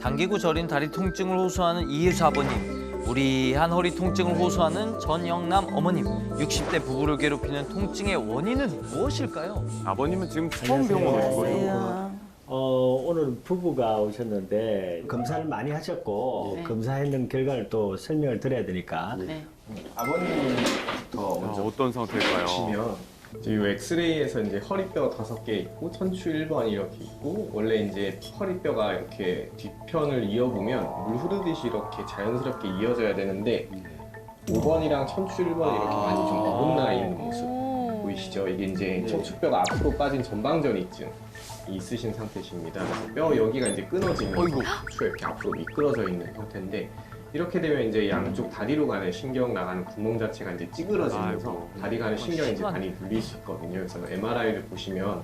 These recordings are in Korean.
당기고 저린 다리 통증을 호소하는 이혜수 아버님, 무리한 허리 통증을 호소하는 전영남 어머님, 60대 부부를 괴롭히는 통증의 원인은 무엇일까요? 아버님은 지금 처음 병원 오신 거죠? 오늘 부부가 오셨는데 검사를 많이 하셨고 네. 검사했는 결과를 또 설명을 드려야 되니까 네. 아버님부터 먼저 어떤 상태일까요? 보시면 지금 엑스레이에서 이제 허리뼈 5개 있고 척추 1번 이렇게 있고 원래 이제 허리뼈가 이렇게 뒤편을 이어보면 물 흐르듯이 이렇게 자연스럽게 이어져야 되는데 5번이랑 척추 1번 이렇게 많이 좀 어긋나 있는 모습 보이시죠? 이게 이제 척추뼈가 앞으로 빠진 전방전이증이 있으신 상태십니다. 그래서 뼈 여기가 이제 끊어지면서 척추가 이렇게 앞으로 미끄러져 있는 형태인데 이렇게 되면 이제 양쪽 다리로 가는 신경 나가는 구멍 자체가 이제 찌그러지면서 아이고. 다리 가는 신경이 이제 많이 눌릴 수 있거든요. 그래서 MRI를 보시면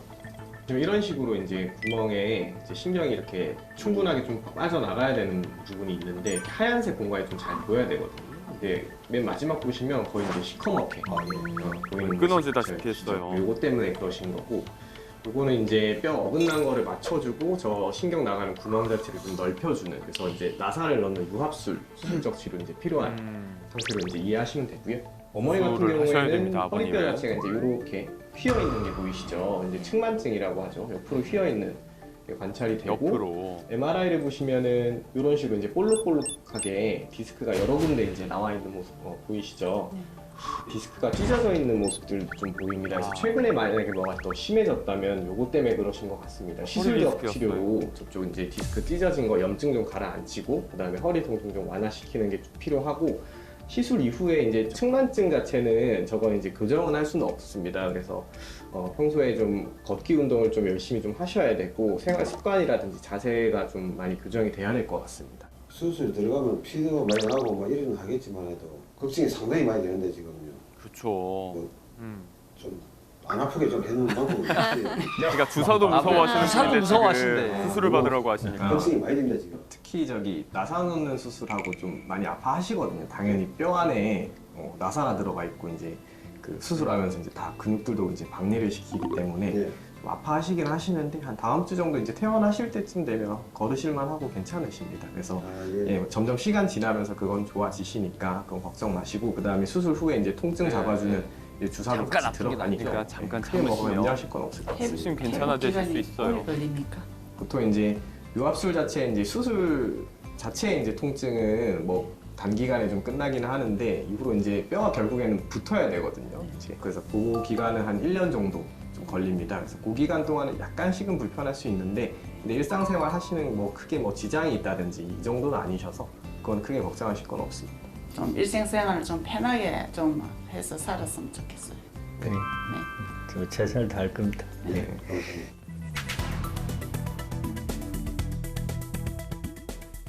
좀 이런 식으로 이제 구멍에 이제 신경이 이렇게 충분하게 좀 빠져나가야 되는 부분이 있는데 하얀색 공간이 좀 잘 보여야 되거든요. 근데 맨 마지막 보시면 거의 이제 시커멓게 보이는 끊어지다시피 했어요. 이거 때문에 그러신 거고 요거는 이제 뼈 어긋난 거를 맞춰주고 저 신경 나가는 구멍 자체를 좀 넓혀주는 그래서 이제 나사를 넣는 유합술 수술적 치료 이제 필요한 상태로 이제 이해하시면 되고요. 어머니 같은 수술을 하셔야 경우에는 됩니다, 허리뼈 아버님은. 자체가 이제 이렇게 휘어 있는 게 보이시죠? 이제 측만증이라고 하죠. 옆으로 휘어 있는 게 관찰이 되고 옆으로. MRI를 보시면은 이런 식으로 이제 볼록볼록하게 디스크가 여러 군데 이제 나와 있는 모습 보이시죠? 디스크가 찢어져 있는 모습들도 좀 보입니다. 그래서 최근에 만약에 뭐가 더 심해졌다면 요거 때문에 그러신 것 같습니다. 시술적 디스크였어요. 치료로 저쪽 이제 디스크 찢어진 거 염증 좀 가라앉히고 그다음에 허리 통증 좀 완화시키는 게 좀 필요하고 시술 이후에 이제 측만증 자체는 저건 이제 교정은 할 수는 없습니다. 그래서 평소에 좀 걷기 운동을 좀 열심히 좀 하셔야 되고 생활 습관이라든지 자세가 좀 많이 교정이 돼야 될 것 같습니다. 수술 들어가면 피도 많이 나고 뭐 이러는 하겠지만 해도 걱정이 상당히 많이 되는데 지금요. 그렇죠. 좀 안 아프게 좀 해놓은 방법이 있어요. 그러니까 주사도 무서워하시는 주사도 분인데 무서워하신대. 지금 수술을 받으라고 하시니까. 걱정이 많이 됩니다 지금. 특히 저기 나사 놓는 수술하고 좀 많이 아파하시거든요. 당연히 뼈 안에 나사가 들어가 있고 이제 그 수술하면서 이제 다 근육들도 이제 박리를 시키기 때문에 예. 좀 아파하시긴 하시는데 한 다음 주 정도 이제 퇴원하실 때쯤 되면 걸으실만 하고 괜찮으십니다. 그래서 예. 예, 점점 시간 지나면서 그건 좋아지시니까 그건 걱정 마시고 그 다음에 수술 후에 이제 통증 잡아주는 이제 주사도 잠깐 같이 아프긴 들어가니까 하니까 잠깐 크게 뭐 참으시면 염려하실 건 없을 것 같습니다. 수심 괜찮아지실 수 있어요. 오래 걸립니까? 보통 이제 유압술 자체 이제 수술 자체의 이제 통증은 뭐 단기간에 좀 끝나기는 하는데 이후로 이제 뼈가 결국에는 붙어야 되거든요. 이제 그래서 그 기간은 한 1년 정도 좀 걸립니다. 그래서 그 기간 동안은 약간씩은 불편할 수 있는데 근데 일상생활 하시는 뭐 크게 뭐 지장이 있다든지 이 정도는 아니셔서 그건 크게 걱정하실 건 없습니다. 좀 일생생활을 좀 편하게 좀 해서 살았으면 좋겠어요. 네. 저 최선을 다할 겁니다. 네.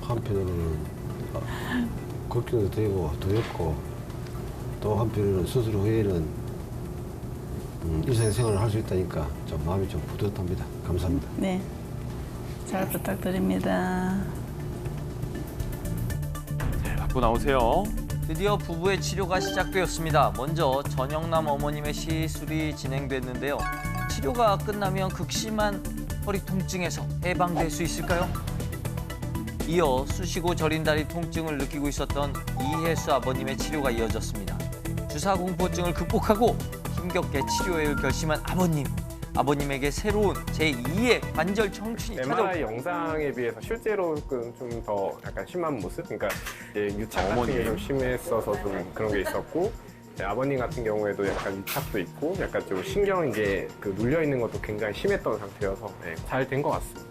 한편으로는 걱정도 되고 두렵고 또 한편으로는 수술 후에는 일상생활을 할 수 있다니까 좀 마음이 좀 뿌듯합니다. 감사합니다. 네. 잘 부탁드립니다. 잘 받고 나오세요. 드디어 부부의 치료가 시작되었습니다. 먼저 전영남 어머님의 시술이 진행됐는데요. 치료가 끝나면 극심한 허리 통증에서 해방될 수 있을까요? 이어 쑤시고 저린 다리 통증을 느끼고 있었던 이혜수 아버님의 치료가 이어졌습니다. 주사 공포증을 극복하고 힘겹게 치료에 결심한 아버님. 아버님에게 새로운 제2의 관절 청춘이 MRI 찾아옵니다. 영상에 비해서 실제로 좀 더 약간 심한 모습? 그러니까 이제 유착 같은 게 좀 심했어서 좀 그런 게 있었고 이제 아버님 같은 경우에도 약간 유착도 있고 약간 좀 신경 이제 그 눌려 있는 것도 굉장히 심했던 상태여서 잘 된 것 같습니다.